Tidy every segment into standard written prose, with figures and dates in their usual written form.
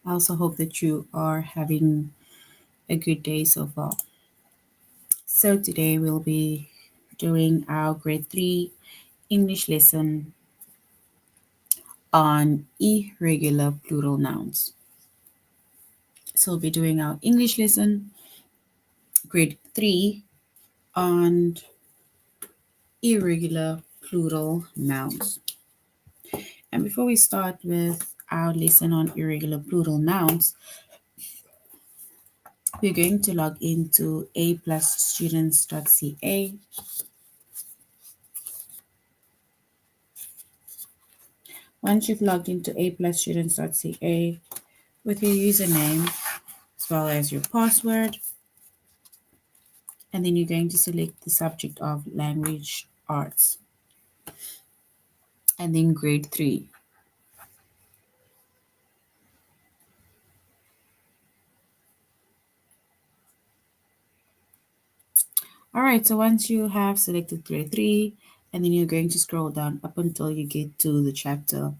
I also hope that you are having a good day so far. So, today we'll be doing our grade 3 English lesson on irregular plural nouns. So, we'll be doing our English lesson, grade 3, on irregular plural nouns. And before we start with our lesson on irregular plural nouns, we're going to log into a+students.ca. Once you've logged into a+students.ca with your username as well as your password, and then you're going to select the subject of language arts and then grade 3. All right, so once you have selected grade 3, and then you're going to scroll down up until you get to the chapter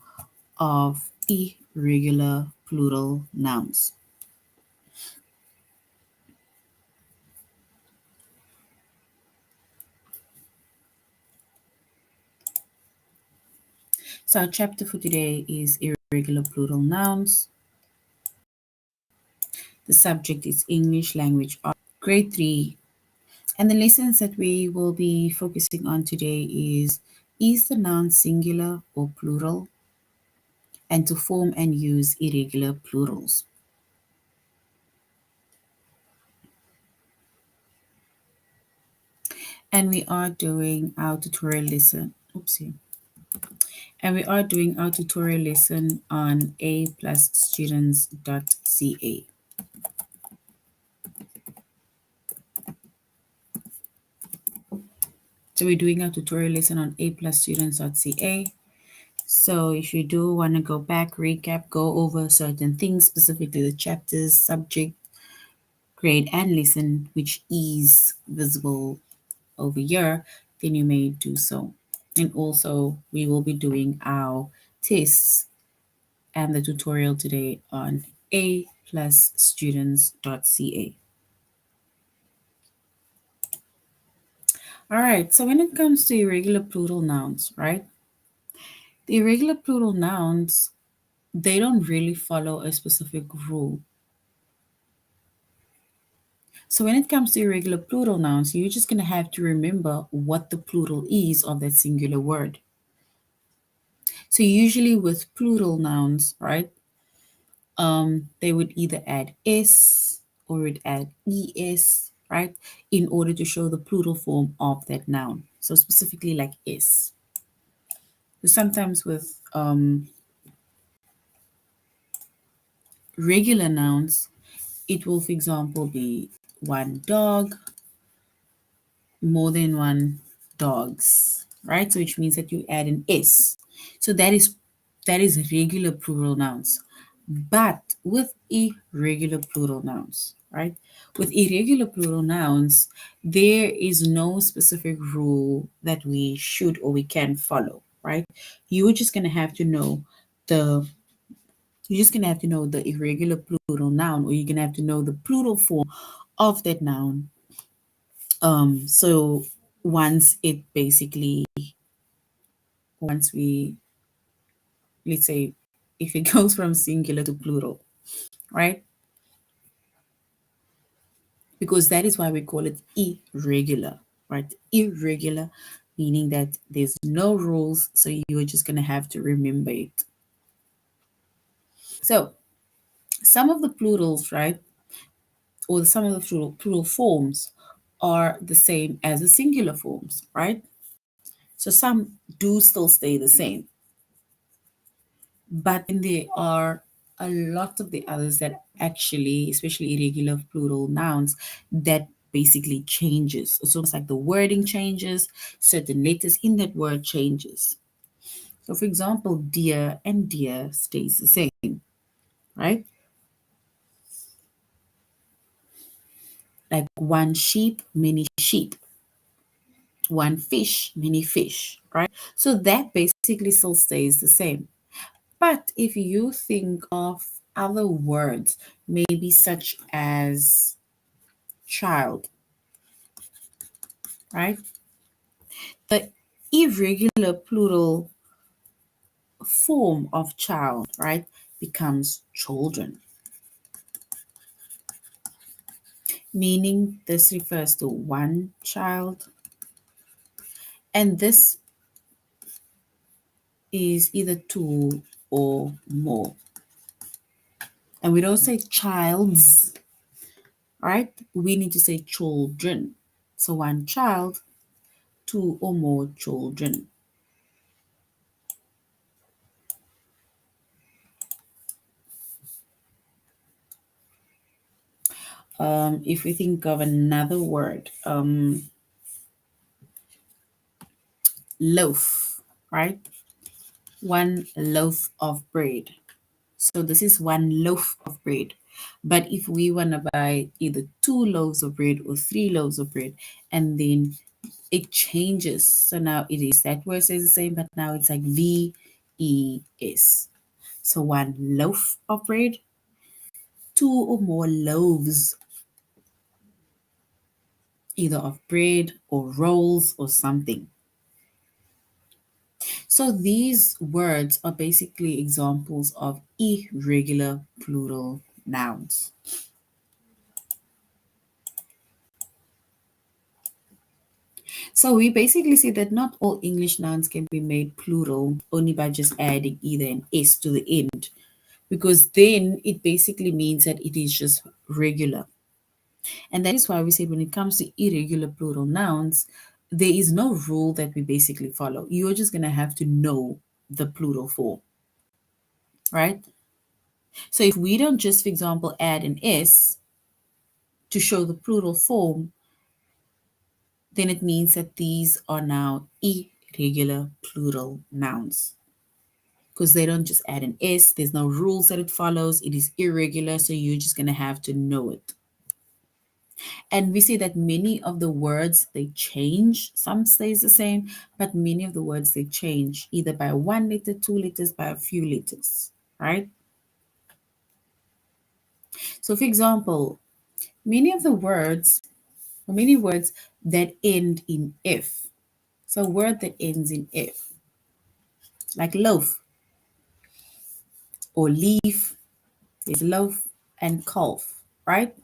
of irregular plural nouns. So our chapter for today is irregular plural nouns. The subject is English language art, grade 3. And the lessons that we will be focusing on today is the noun singular or plural, and to form and use irregular plurals. And we are doing our tutorial lesson. Oopsie. And we are doing our tutorial lesson on a+students.ca. So we're doing our tutorial lesson on a+students.ca. So if you do want to go back, recap, go over certain things, specifically the chapters, subject, grade, and lesson, which is visible over here, then you may do so. And also, we will be doing our tests and the tutorial today on a+students.ca. All right, so when it comes to irregular plural nouns, right? The irregular plural nouns, they don't really follow a specific rule. So when it comes to irregular plural nouns, you're just going to have to remember what the plural is of that singular word. So usually with plural nouns, right, they would either add s or would add es, right, in order to show the plural form of that noun. So specifically like s. So sometimes with regular nouns, it will, for example, be one dog, more than one dogs, right? So which means that you add an s. So that is regular plural nouns. But with irregular plural nouns, right? With irregular plural nouns, there is no specific rule that we should or we can follow, right? You're just gonna have to know the you're just gonna have to know the irregular plural noun, or you're gonna have to know the plural form of that noun. So once it basically, once we, let's say, if it goes from singular to plural, right? Because that is why we call it irregular, right? Irregular, meaning that there's no rules, so you're just gonna have to remember it. So some of the plurals, right, or some of the plural forms are the same as the singular forms, right? So some do still stay the same. But then there are a lot of the others that actually, especially irregular plural nouns, that basically changes. It's almost like the wording changes, certain letters in that word changes. So for example, dear and dear stays the same, right? Like one sheep, many sheep. One fish, many fish, right? So that basically still stays the same. But if you think of other words, maybe such as child, right? The irregular plural form of child, right, becomes children, meaning this refers to one child, and this is either two or more. And we don't say childs, right? We need to say children. So one child, two or more children. If we think of another word, loaf, right? One loaf of bread. So this is one loaf of bread. But if we want to buy either 2 loaves of bread or 3 loaves of bread, and then it changes. So now it is that word says the same, but now it's like VES. So one loaf of bread, 2 or more loaves, either of bread or rolls or something. So these words are basically examples of irregular plural nouns. So we basically see that not all English nouns can be made plural only by just adding either an S to the end, because then it basically means that it is just regular. And that is why we said when it comes to irregular plural nouns, there is no rule that we basically follow. You're just going to have to know the plural form, right? So if we don't just, for example, add an S to show the plural form, then it means that these are now irregular plural nouns. Because they don't just add an S, there's no rules that it follows, it is irregular, so you're just going to have to know it. And we see that many of the words they change, some stays the same, but many of the words they change either by 1 letter, 2 letters, by a few letters, right? So, for example, many of the words, or many words that end in F. So, a word that ends in F, like loaf or leaf, is loaf and calf, right?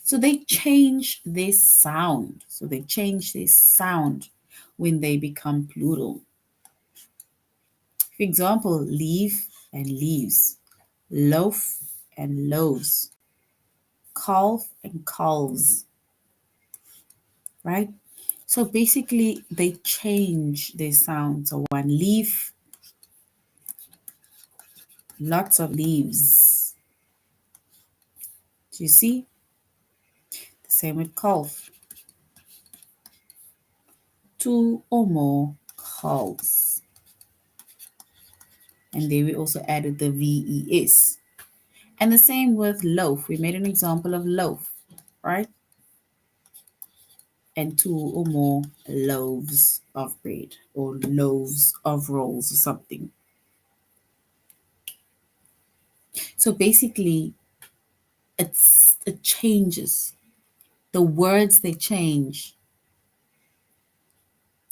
So they change their sound. So they change their sound when they become plural. For example, leaf and leaves, loaf and loaves, calf and calves, right? So basically, they change their sound. So one leaf, lots of leaves. Do you see? The same with calf. 2 or more calves. And there we also added the VES. And the same with loaf. We made an example of loaf, right? And 2 or more loaves of bread or loaves of rolls or something. So basically, it changes. The words they change.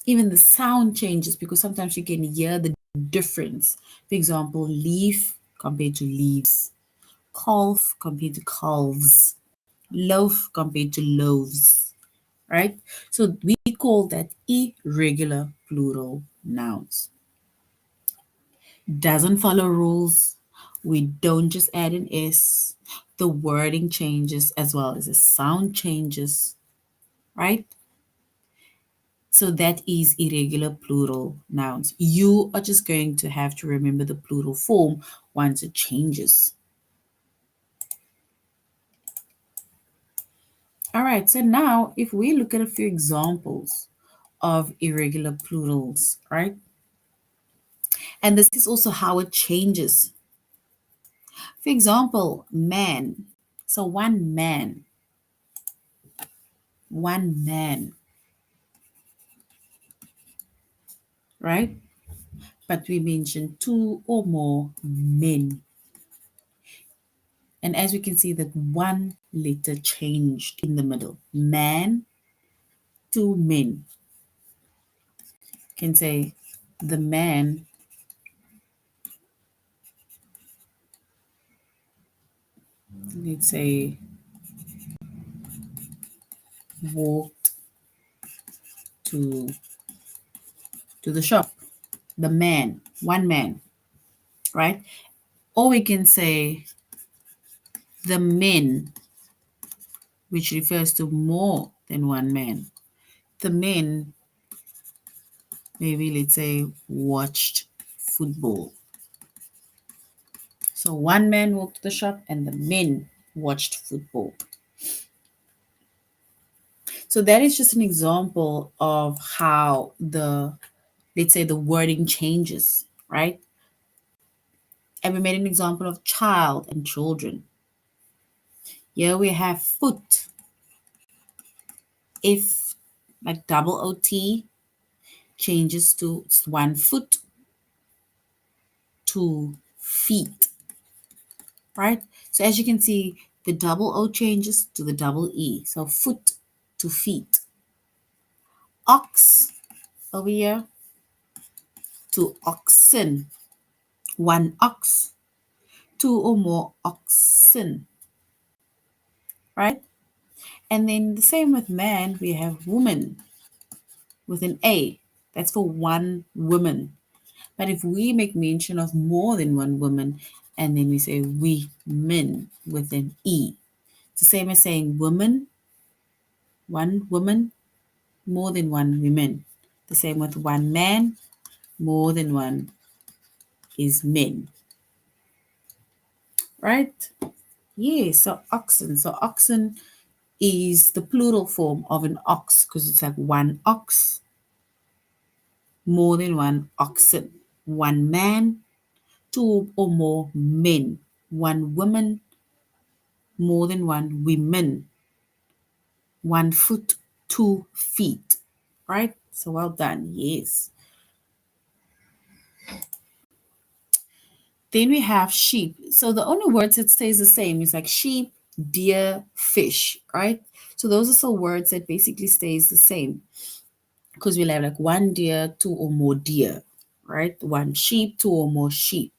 Even the sound changes because sometimes you can hear the difference. For example, leaf compared to leaves, calf compared to calves, loaf compared to loaves, right? So we call that irregular plural nouns. Doesn't follow rules. We don't just add an S. The wording changes as well as the sound changes, right? So that is irregular plural nouns. You are just going to have to remember the plural form once it changes. All right, so now if we look at a few examples of irregular plurals, right? And this is also how it changes. For example, man. So one man, right? But we mentioned 2 or more men. And as we can see that one letter changed in the middle. Man to men. Can say the man let's say walked to the shop. The man, one man, right? Or we can say the men, which refers to more than one man. The men, maybe let's say, watched football. So one man walked to the shop and the men watched football. So that is just an example of how let's say the wording changes, right? And we made an example of child and children. Here we have foot. If like double OT changes to 1 foot, 2 feet, right? So as you can see, the double O changes to the double E. So foot to feet. Ox over here to oxen. 1 ox, 2 or more oxen, right? And then the same with man, we have woman with an A. That's for one woman. But if we make mention of more than one woman, and then we say we men with an E, it's the same as saying woman, one woman, more than one women. The same with one man, more than one is men. Right? Yeah, so oxen. So oxen is the plural form of an ox because it's like 1 ox, more than 1 oxen. One man, 2 or more men. One woman, more than one women. 1 foot, 2 feet. Right? So well done. Yes. Then we have sheep. So the only words that stays the same is like sheep, deer, fish, right? So those are some words that basically stays the same because we'll have like one deer, 2 or more deer, right? One sheep, 2 or more sheep.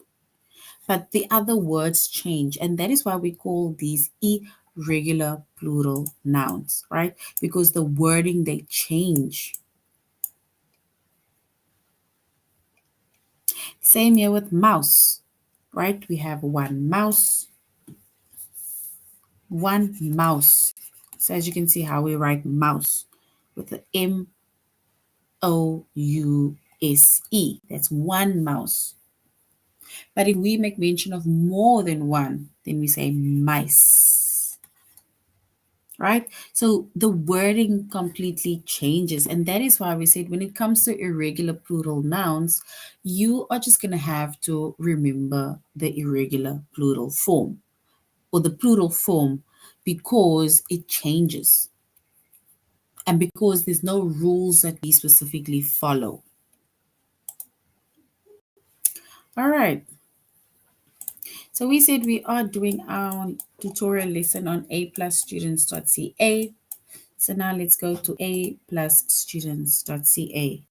But the other words change, and that is why we call these irregular plural nouns, right? Because the wording they change. Same here with mouse, right? We have one mouse, one mouse. So as you can see how we write mouse with the MOUSE. That's one mouse. But if we make mention of more than one, then we say mice. Right? So the wording completely changes. And that is why we said when it comes to irregular plural nouns, you are just going to have to remember the irregular plural form or the plural form because it changes. And because there's no rules that we specifically follow. All right. So we said we are doing our tutorial lesson on aplusstudents.ca. So now let's go to aplusstudents.ca.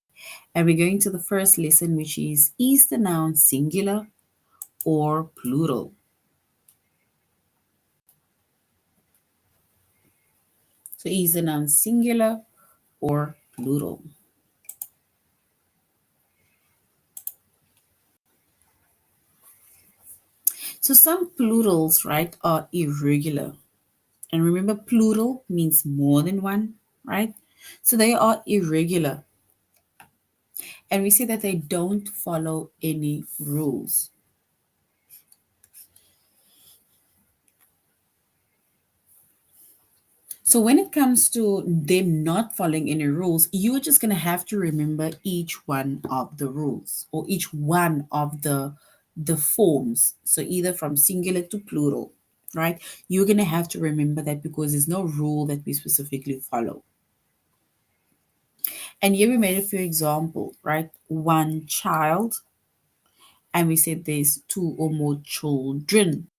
And we're going to the first lesson, which is the noun singular or plural? So is the noun singular or plural? So some plurals, right, are irregular. And remember, plural means more than one, right? So they are irregular. And we see that they don't follow any rules. So when it comes to them not following any rules, you're just going to have to remember each one of the rules or each one of the forms. So either from singular to plural, right? You're going to have to remember that because there's no rule that we specifically follow. And here we made a few examples, right? One child, and we said there's 2 or more children.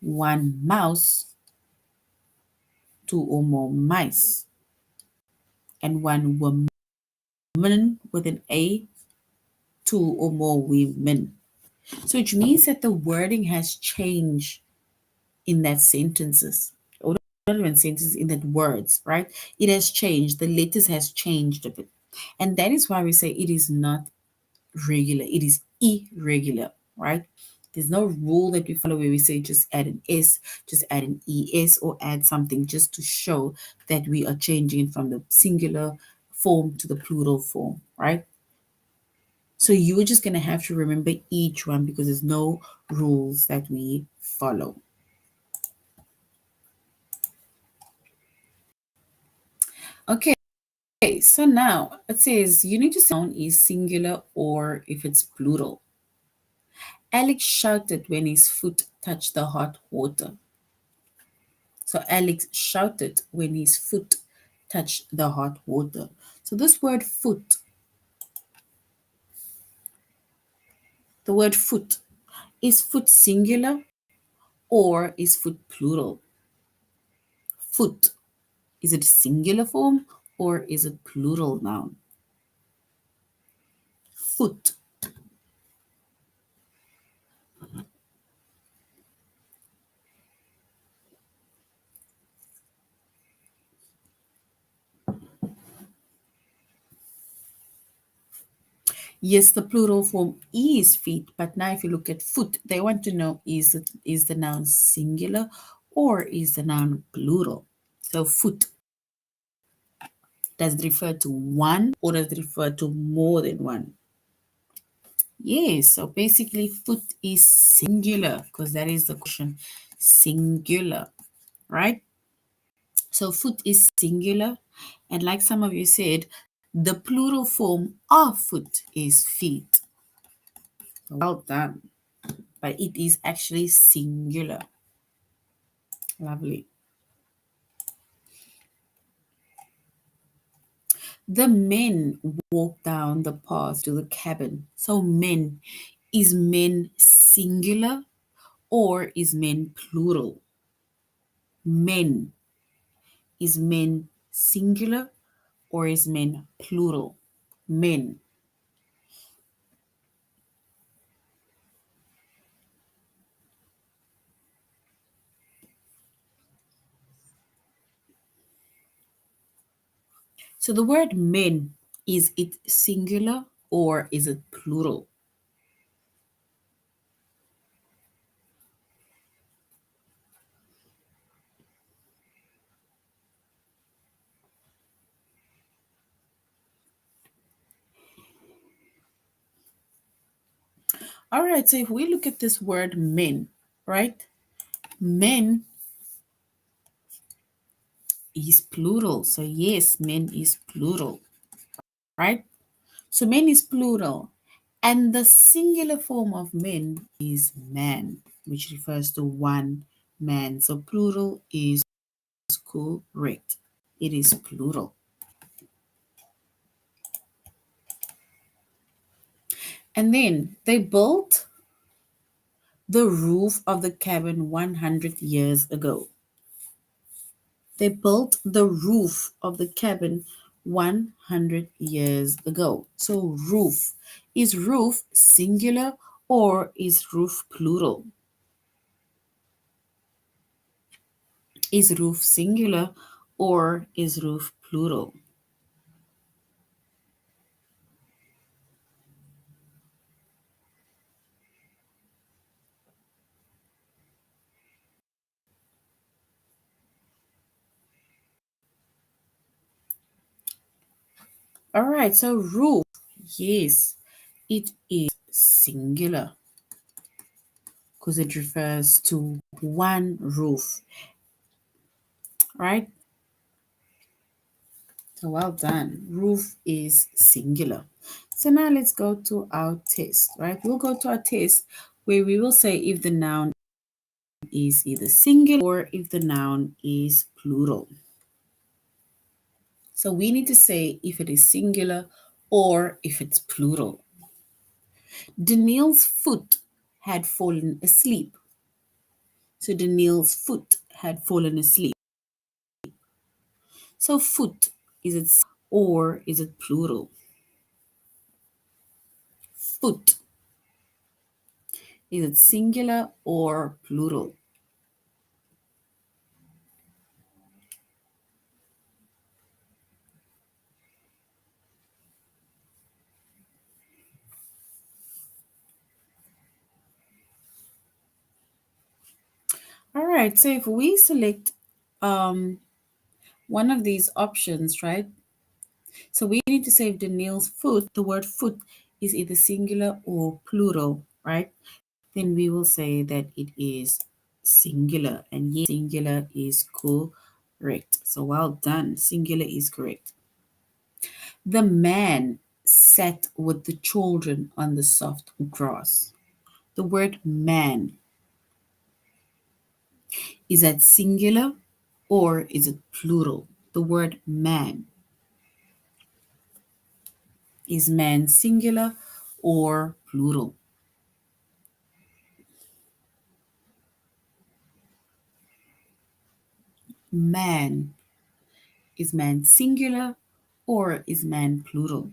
one mouse, two or more mice, and one woman with an A, two or more women. So which means that the wording has changed in that sentences, or not even sentences, in that words, right? It has changed. The letters has changed a bit. And that is why we say it is not regular, it is irregular, right? There's no rule that we follow where we say just add an S, just add an ES, or add something just to show that we are changing from the singular form to the plural form, right? So you're just going to have to remember each one because there's no rules that we follow. Okay, so now it says you need to say noun is singular or if it's plural. Alex shouted when his foot touched the hot water. So Alex shouted when his foot touched the hot water. So this word foot, the word foot, is foot singular or is foot plural? Foot, is it singular form or is it plural noun? Foot. Yes, the plural form is feet, but now if you look at foot, they want to know is the noun singular or is the noun plural? So foot, does it refer to one or does it refer to more than one? Yes, so basically foot is singular because that is the question. Singular, right? So foot is singular, and like some of you said, the plural form of foot is feet. Well done. But it is actually singular. Lovely. The men walked down the path to the cabin. So men, is men singular or is men plural? Men, is men singular or is men plural? Men. So the word men, is it singular or is it plural? All right, so if we look at this word men, right? Men is plural. So yes, men is plural, right? So men is plural. And the singular form of men is man, which refers to one man. So plural is correct. It is plural. And then they built the roof of the cabin 100 years ago. They built the roof of the cabin 100 years ago. So roof singular or is roof plural? Is roof singular or is roof plural? All right, so roof, yes, it is singular because it refers to one roof, right? So well done. Roof is singular. So now let's go to our test, right? We'll go to our test where we will say if the noun is either singular or if the noun is plural. So we need to say if it is singular or if it's plural. Daniel's foot had fallen asleep. So Daniel's foot had fallen asleep. So foot, is it or is it plural? Foot, is it singular or plural? All right, so if we select um, one of these options, right? So we need to say if Daniel's foot, the word foot is either singular or plural, right? Then we will say that it is singular. And yes, singular is correct. So well done. Singular is correct. The man sat with the children on the soft grass. The word man, is that singular or is it plural? The word man, is man singular or plural? Man, is man singular or is man plural?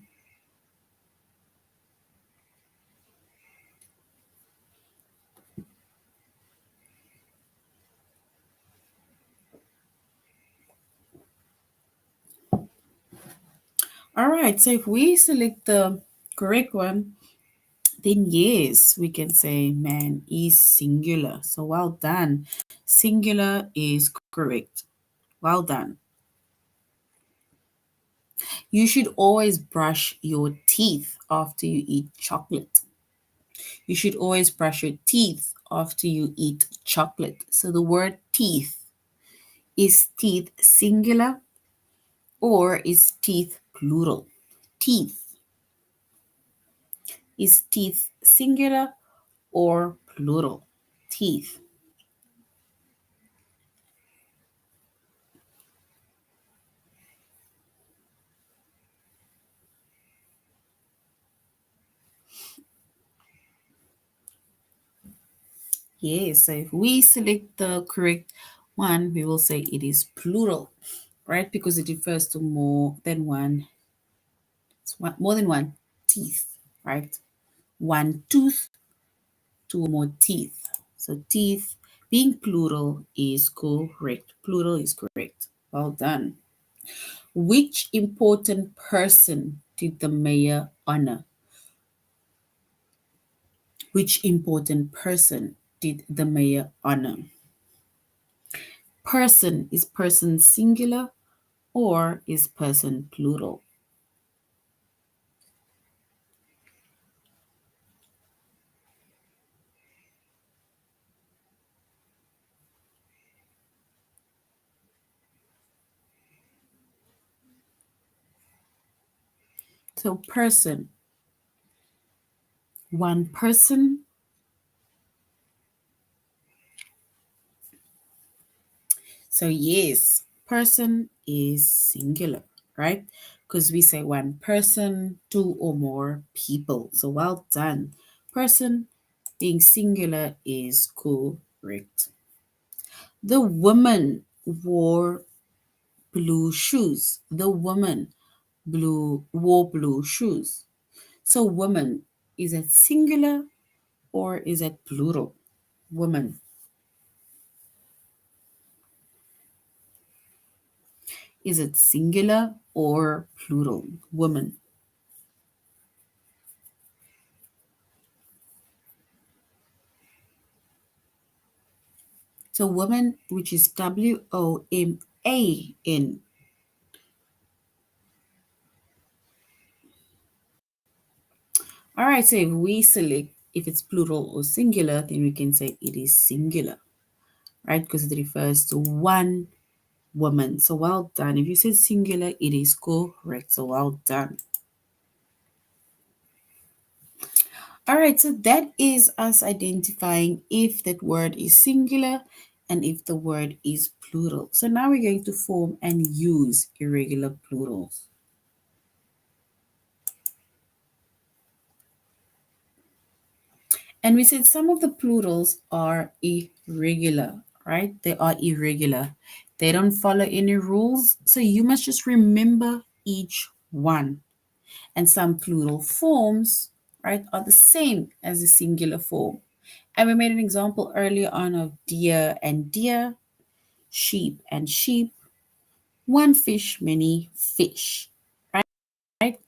All right, so if we select the correct one, then yes, we can say man is singular. So well done. Singular is correct. Well done. You should always brush your teeth after you eat chocolate. You should always brush your teeth after you eat chocolate. So the word teeth, is teeth singular or is teeth plural? Teeth, is teeth singular or plural? Teeth. Yes, so if we select the correct one, we will say it is plural, right? Because it refers to more than one, more than one teeth, right? One tooth, two or more teeth. So teeth being plural is correct. Plural is correct. Well done. Which important person did the mayor honor? Which important person did the mayor honor? Person, is person singular or is person plural? So person, one person. So yes, person is singular, right? Because we say one person, two or more people. So well done. Person being singular is correct. The woman wore blue shoes. The woman wore blue shoes. So woman, is it singular or is it plural? Woman. Is it singular or plural? Woman. So woman, which is WOMAN. All right, so if we select if it's plural or singular, then we can say it is singular, right? Because it refers to one woman. So well done. If you said singular, it is correct. So well done. All right, so that is us identifying if that word is singular and if the word is plural. So now we're going to form and use irregular plurals. And we said some of the plurals are regular, right? They are irregular. They don't follow any rules. So you must just remember each one. And some plural forms, right, are the same as the singular form. And we made an example earlier on of deer and deer, sheep and sheep, one fish, many fish, right?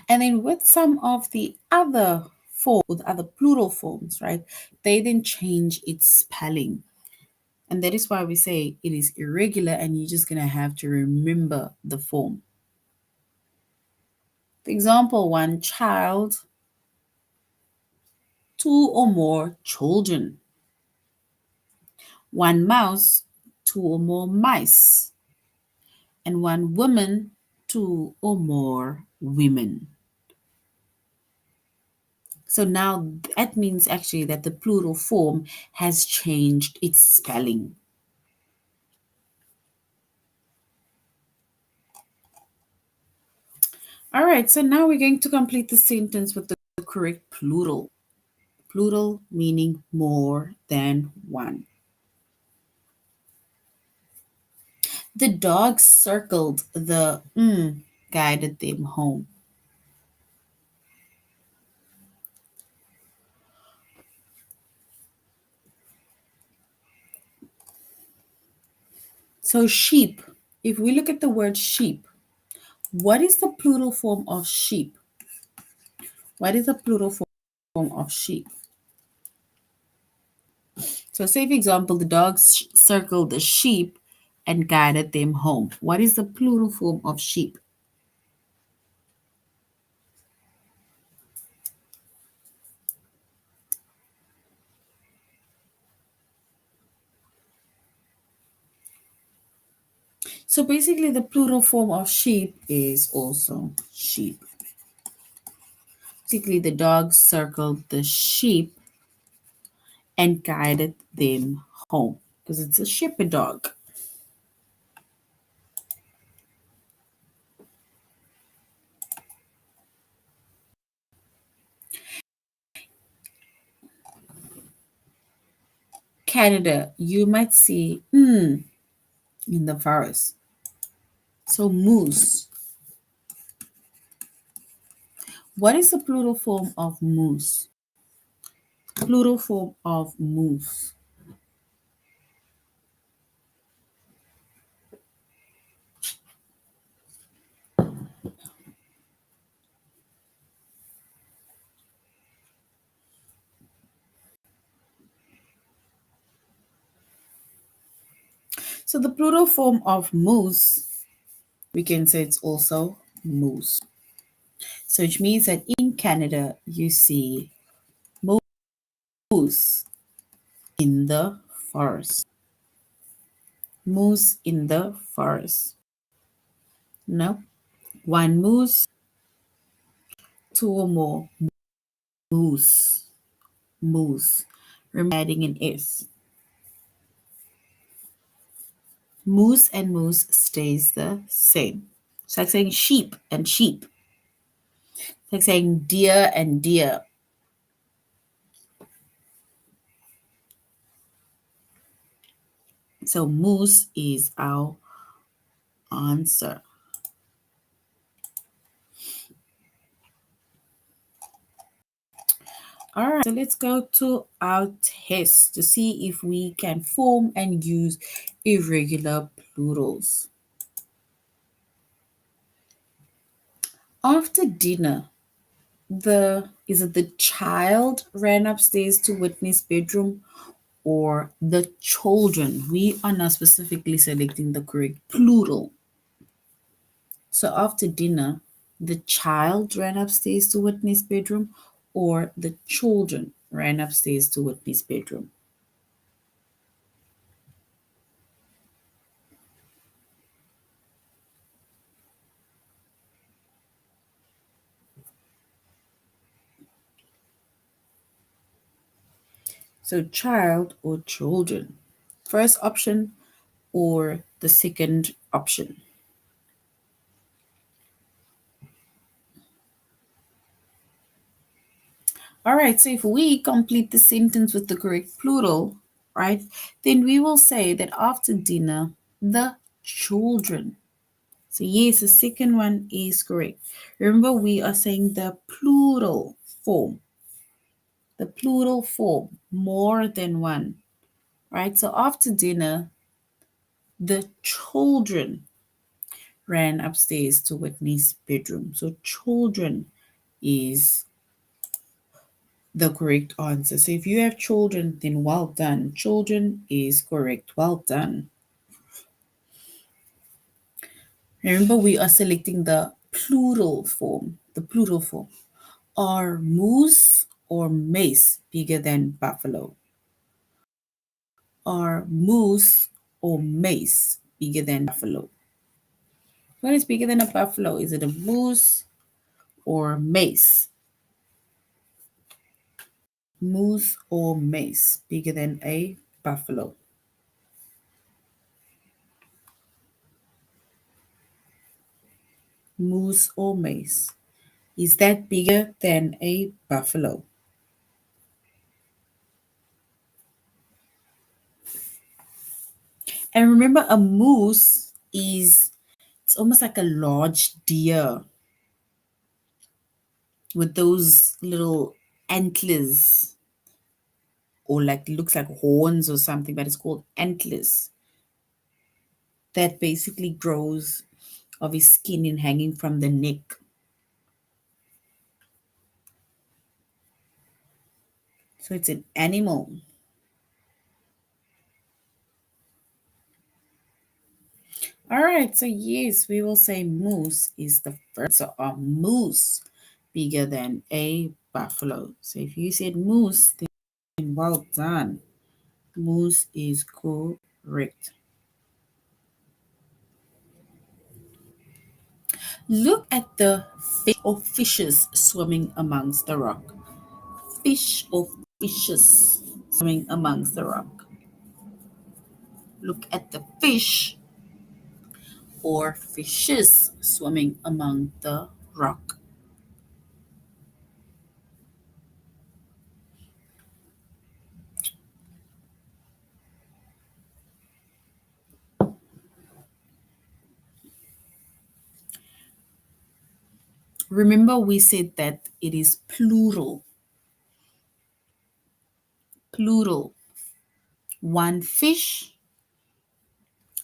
And then with some of the other forms, with other plural forms, right, they then change its spelling. And that is why we say it is irregular and you're just going to have to remember the form. For example, one child, two or more children. One mouse, two or more mice. And one woman, two or more women. So now that means actually that the plural form has changed its spelling. All right, so now we're going to complete the sentence with the correct plural. Plural meaning more than one. The dog circled the guided them home. So sheep, if we look at the word sheep, what is the plural form of sheep? What is the plural form of sheep? So say, for example, the dog circled the sheep and guided them home. What is the plural form of sheep? So basically the plural form of sheep is also sheep. Basically the dog circled the sheep and guided them home because it's a shepherd dog. Canada, you might see in the forest. So moose. What is the plural form of moose? Plural form of moose. So the plural form of moose, we can say it's also moose. So which means that in Canada, you see moose in the forest. Moose in the forest. No, one moose, two or more moose. Moose. Remember adding an S. Moose and moose stays the same. It's like saying sheep and sheep. It's like saying deer and deer. So moose is our answer. All right, so let's go to our test to see if we can form and use irregular plurals. After dinner, the child ran upstairs to Whitney's bedroom or the children? We are now specifically selecting the correct plural. So after dinner, the child ran upstairs to Whitney's bedroom or the children ran upstairs to Whitney's bedroom. So child or children. First option or the second option. All right, so if we complete the sentence with the correct plural, right, then we will say that after dinner, the children. So yes, the second one is correct. Remember, we are saying the plural form. The plural form, more than one, right? So after dinner, the children ran upstairs to Whitney's bedroom. So children is the correct answer. So if you have children, then well done. Children is correct. Well done. Remember, we are selecting the plural form. The plural form. Are moose or mace bigger than buffalo? Are moose or mace bigger than buffalo? What is bigger than a buffalo? Is it a moose or mace? Moose or mace bigger than a buffalo? Moose or mace. Is that bigger than a buffalo? And remember, a moose is it's almost like a large deer with those little antlers, or like looks like horns or something, but it's called antlers. That basically grows of his skin and hanging from the neck. So it's an animal. All right, so yes, we will say moose is the first. So a moose bigger than a buffalo. So if you said moose, then well done. Moose is correct. Look at the fish or fishes swimming amongst the rock. Fish or fishes swimming amongst the rock. Look at the fish or fishes swimming among the rock. Remember, we said that it is plural. Plural. One fish,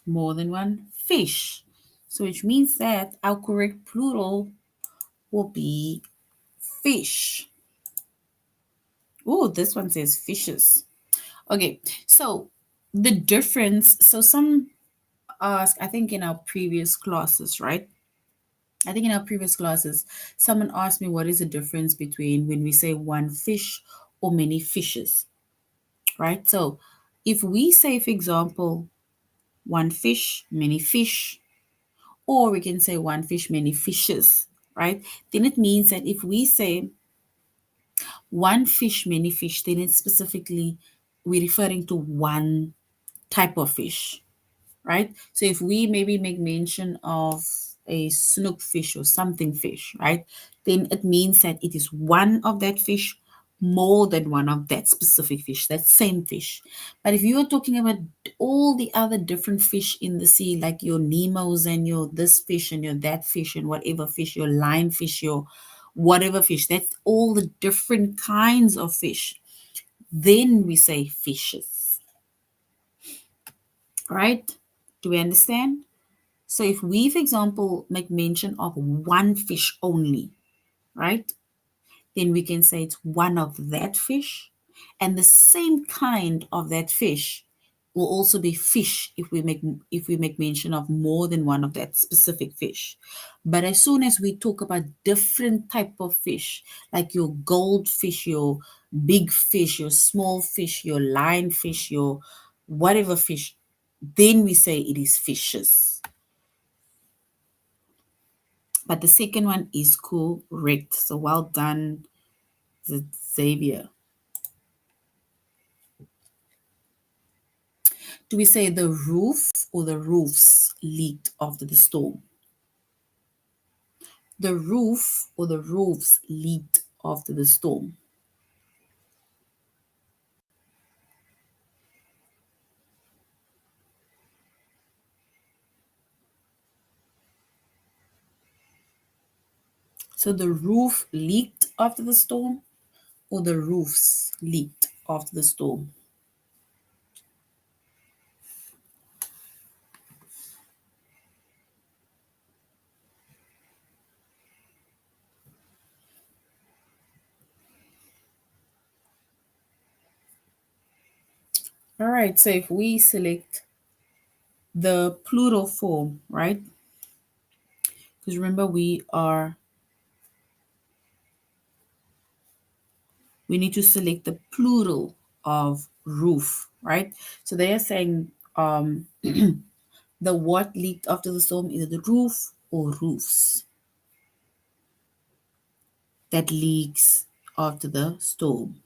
more than one fish. So which means that our correct plural will be fish. Oh, this one says fishes. Okay, so the difference, so some ask, I think in our previous classes, right? I think in our previous classes, someone asked me what is the difference between when we say one fish or many fishes, right? So if we say, for example, one fish, many fish, or we can say one fish, many fishes, right? Then it means that if we say one fish, many fish, then it's specifically we're referring to one type of fish, right? So if we maybe make mention of a snook fish or something fish, right? Then it means that it is one of that fish more than one of that specific fish, that same fish. But if you are talking about all the other different fish in the sea, like your Nemos and your this fish and your that fish and whatever fish, your lionfish, your whatever fish, that's all the different kinds of fish. Then we say fishes, right? Do we understand? So if we, for example, make mention of one fish only, right? Then we can say it's one of that fish. And the same kind of that fish will also be fish if we make mention of more than one of that specific fish. But as soon as we talk about different type of fish, like your goldfish, your big fish, your small fish, your lionfish, your whatever fish, then we say it is fishes. But the second one is correct. So well done, Xavier. Do we say the roof or the roofs leaked after the storm? The roof or the roofs leaked after the storm. So the roof leaked after the storm, or the roofs leaked after the storm? All right, so if we select the plural form, right? Because remember, we need to select the plural of roof, right? So they are saying the what leaked after the storm, either the roof or roofs that leaks after the storm.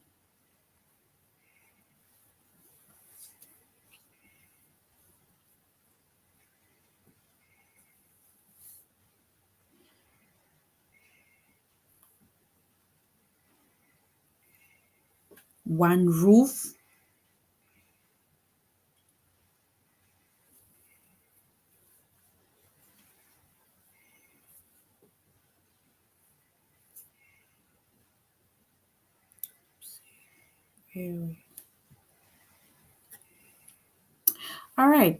One roof. All right.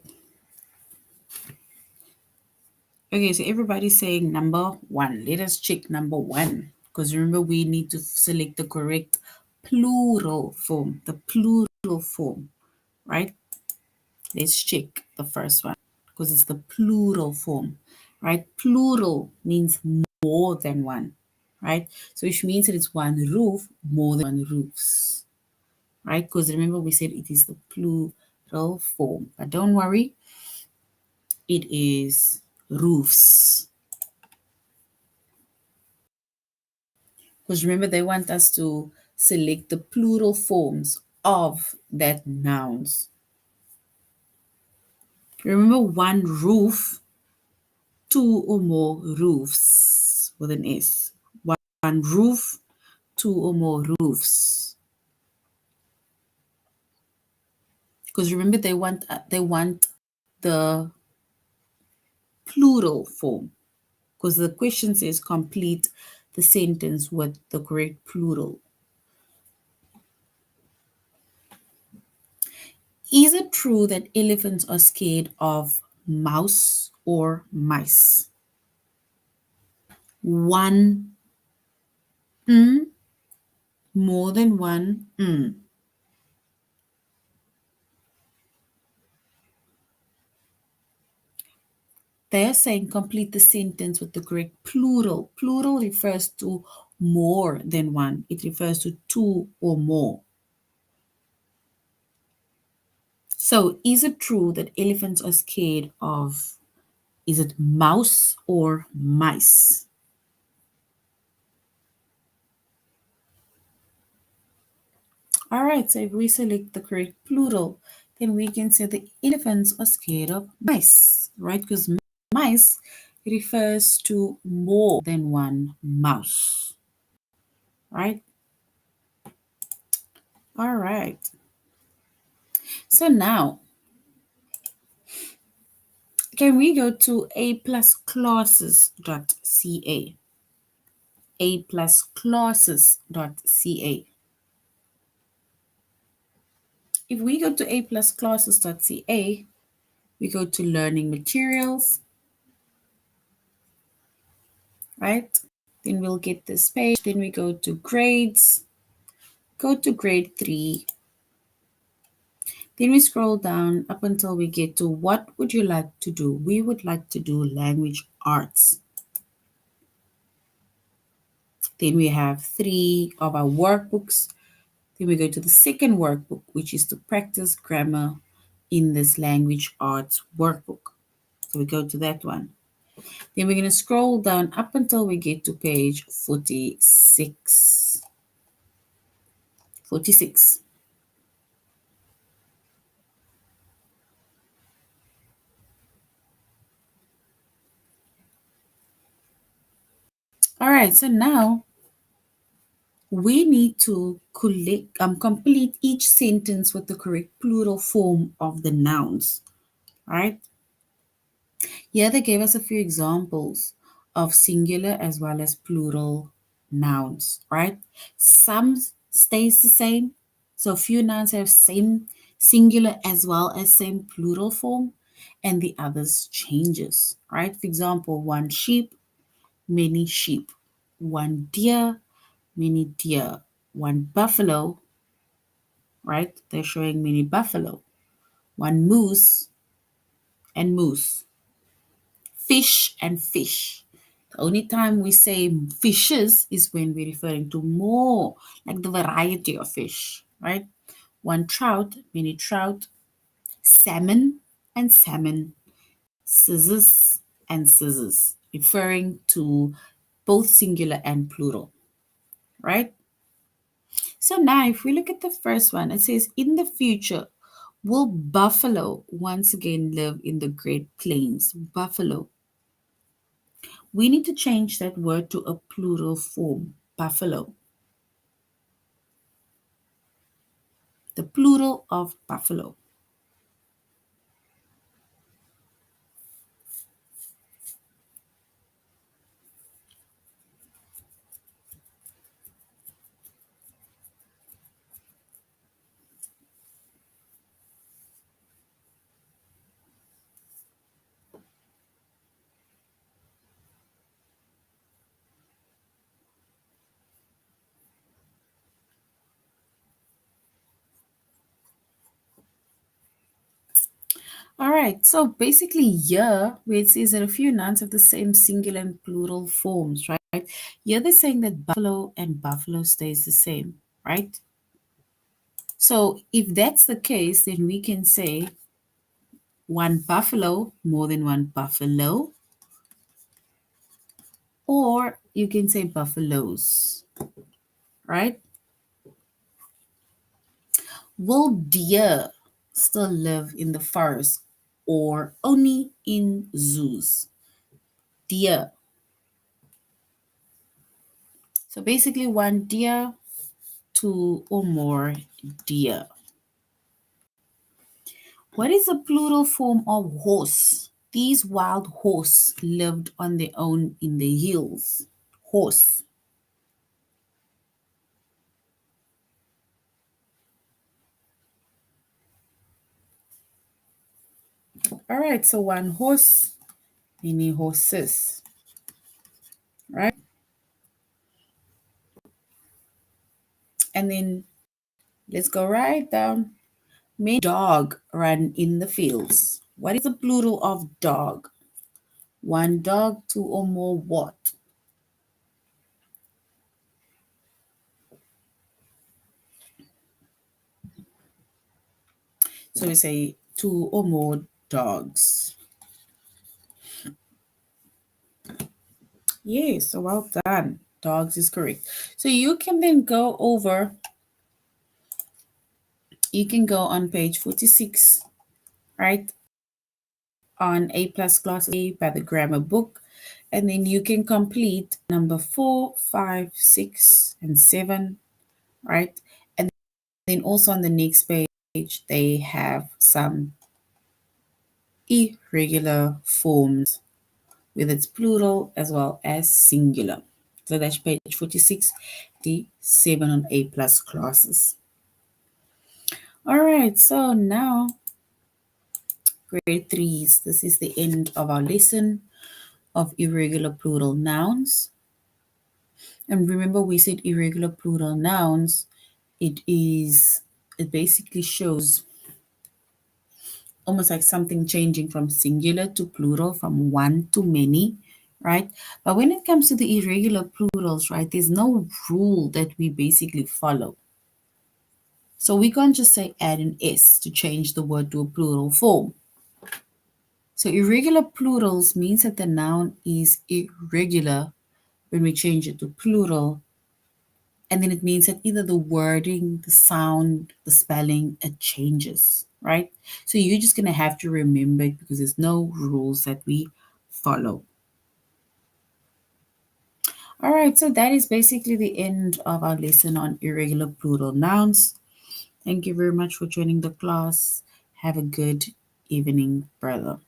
Okay, so everybody's saying number one. Let us check number one. Because remember, we need to select the correct plural form. The plural form, right? Let's check the first one because it's the plural form, right? Plural means more than one, right? So which means that it's one roof, more than one roofs, right? Because remember we said it is the plural form. But don't worry, it is roofs. Because remember they want us to select the plural forms of that nouns. Remember one roof, two or more roofs with an S. One roof, two or more roofs. Because remember they want the plural form. Because the question says complete the sentence with the correct plural. Is it true that elephants are scared of mouse or mice? One, more than one. They're saying complete the sentence with the correct plural. Plural refers to more than one, it refers to two or more. So, is it true that elephants are scared of, is it mouse or mice? All right, so if we select the correct plural, then we can say the elephants are scared of mice, right? Because mice refers to more than one mouse, right? All right. So now, can we go to a plus classes.ca? A plus classes.ca. If we go to a plus classes.ca, we go to learning materials, right? Then we'll get this page. Then we go to grades, go to grade 3. Then we scroll down up until we get to what would you like to do? We would like to do language arts. Then we have 3 of our workbooks. Then we go to the second workbook, which is to practice grammar in this language arts workbook. So we go to that one. Then we're going to scroll down up until we get to page 46. 46. All right, so now we need to complete each sentence with the correct plural form of the nouns. All right. Here they gave us a few examples of singular as well as plural nouns, right? Some stays the same. So a few nouns have same singular as well as same plural form, and the others changes, right? For example, one sheep, many sheep. One deer, many deer. One buffalo, right? They're showing many buffalo. One moose and moose. Fish and fish. The only time we say fishes is when we're referring to more, like the variety of fish, right? One trout, many trout, salmon and salmon, scissors and scissors, referring to both singular and plural, right? So now if we look at the first one, it says, in the future, will buffalo once again live in the Great Plains? Buffalo. We need to change that word to a plural form, buffalo. The plural of buffalo. All right, so basically here, where it says that a few nouns have the same singular and plural forms, right? Here they're saying that buffalo and buffalo stays the same, right? So if that's the case, then we can say one buffalo, more than one buffalo, or you can say buffaloes, right? Will deer still live in the forest or only in zoos? Deer. So basically, one deer, two or more deer. What is the plural form of horse? These wild horse lived on their own in the hills. Horse. All right, so one horse, many horses, right? And then let's go right down. Many dog run in the fields. What is the plural of dog? One dog, two or more what? So we say two or more dogs. Yes, so well done. Dogs is correct. So you can then go over, you can go on page 46, right? On A plus class A by the grammar book. And then you can complete number 4, 5, 6, and 7, right? And then also on the next page, they have some irregular forms with its plural as well as singular. So that's page 46, the 7 on A plus classes. All right, so now grade 3s, this is the end of our lesson of irregular plural nouns. And remember we said irregular plural nouns, it basically shows almost like something changing from singular to plural, from one to many, right? But when it comes to the irregular plurals, right, there's no rule that we basically follow. So we can't just say add an S to change the word to a plural form. So irregular plurals means that the noun is irregular when we change it to plural. And then it means that either the wording, the sound, the spelling, it changes, right? So you're just going to have to remember it because there's no rules that we follow. All right, so that is basically the end of our lesson on irregular plural nouns. Thank you very much for joining the class. Have a good evening, brother.